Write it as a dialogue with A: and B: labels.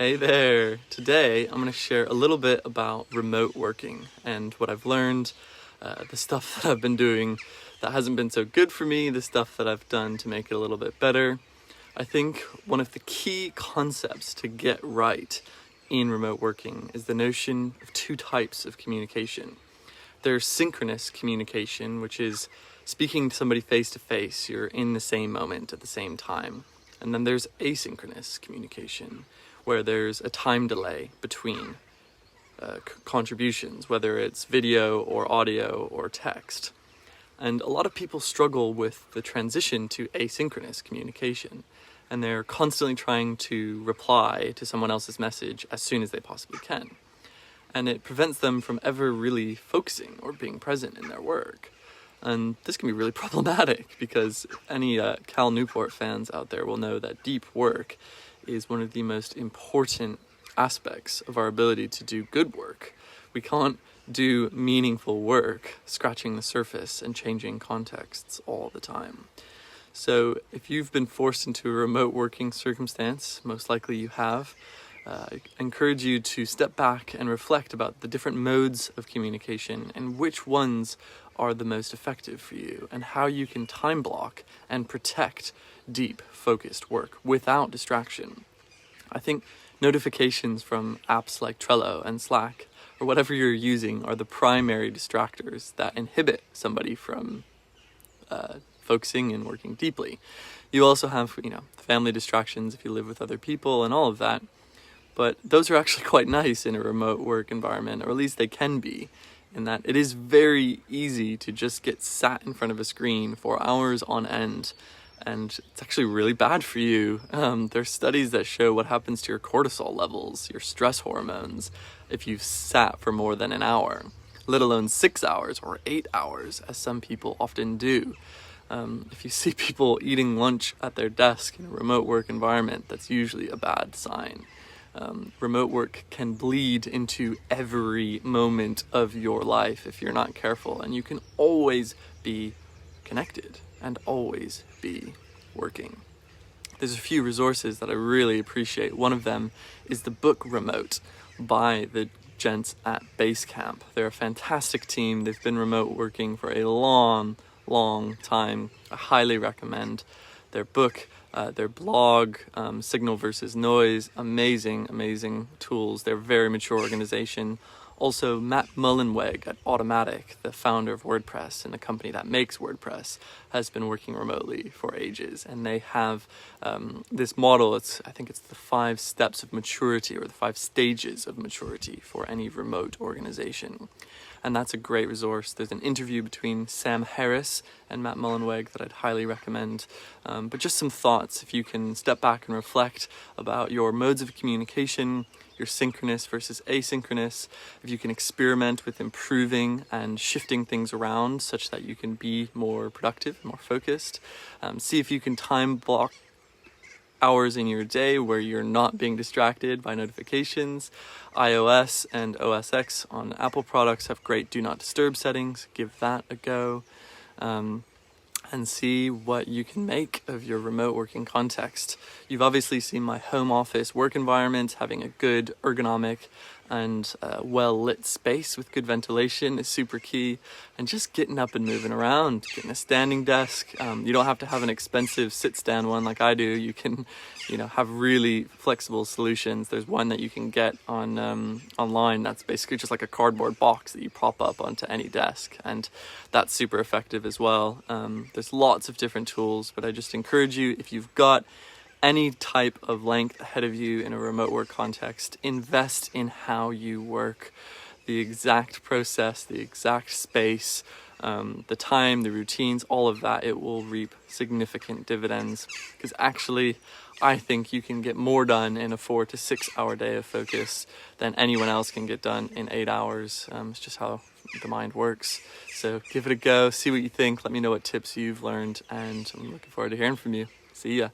A: Hey there! Today I'm going to share a little bit about remote working and what I've learned, the stuff that I've been doing that hasn't been so good for me, the stuff that I've done to make it a little bit better. I think one of the key concepts to get right in remote working is the notion of two types of communication. There's synchronous communication, which is speaking to somebody face to face, you're in the same moment at the same time. And then there's asynchronous communication, where there's a time delay between contributions, whether it's video or audio or text. And a lot of people struggle with the transition to asynchronous communication, and they're constantly trying to reply to someone else's message as soon as they possibly can. And it prevents them from ever really focusing or being present in their work. And this can be really problematic because any Cal Newport fans out there will know that deep work is one of the most important aspects of our ability to do good work. We can't do meaningful work scratching the surface and changing contexts all the time. So if you've been forced into a remote working circumstance, most likely you have, I encourage you to step back and reflect about the different modes of communication and which ones are the most effective for you and how you can time block and protect deep, focused work without distraction. I think notifications from apps like Trello and Slack or whatever you're using are the primary distractors that inhibit somebody from focusing and working deeply. You also have, family distractions if you live with other people and all of that. But those are actually quite nice in a remote work environment, or at least they can be, in that it is very easy to just get sat in front of a screen for hours on end, and it's actually really bad for you. There's studies that show what happens to your cortisol levels, your stress hormones, if you've sat for more than an hour, let alone 6 hours or 8 hours, as some people often do. If you see people eating lunch at their desk in a remote work environment, that's usually a bad sign. Remote work can bleed into every moment of your life if you're not careful, and you can always be connected and always be working. There's a few resources that I really appreciate. One of them is the book Remote by the gents at Basecamp. They're a fantastic team. They've been remote working for a long time. I highly recommend their book. Their blog, Signal versus Noise, amazing tools. They're a very mature organization. Also, Matt Mullenweg at Automatic, the founder of WordPress and the company that makes WordPress, has been working remotely for ages. And they have this model, I think it's the 5 steps of maturity, or the 5 stages of maturity for any remote organization. And that's a great resource. There's an interview between Sam Harris and Matt Mullenweg that I'd highly recommend. But just some thoughts, if you can step back and reflect about your modes of communication, your synchronous versus asynchronous, if you can experiment with improving and shifting things around such that you can be more productive, more focused. See if you can time block hours in your day where you're not being distracted by notifications. iOS and OS X on Apple products have great do not disturb settings. Give that a go. And see what you can make of your remote working context. You've obviously seen my home office work environment. Having a good ergonomic and well-lit space with good ventilation is super key. And just getting up and moving around, getting a standing desk. You don't have to have an expensive sit-stand one like I do. You can, have really flexible solutions. There's one that you can get on online that's basically just like a cardboard box that you prop up onto any desk, and that's super effective as well. There's lots of different tools, but I just encourage you, if you've got any type of length ahead of you in a remote work context, invest in how you work. The exact process, the exact space, the time, the routines, all of that, it will reap significant dividends. Because actually, I think you can get more done in a 4 to 6 hour day of focus than anyone else can get done in 8 hours. It's just how the mind works. So give it a go, see what you think, let me know what tips you've learned, and I'm looking forward to hearing from you. See ya.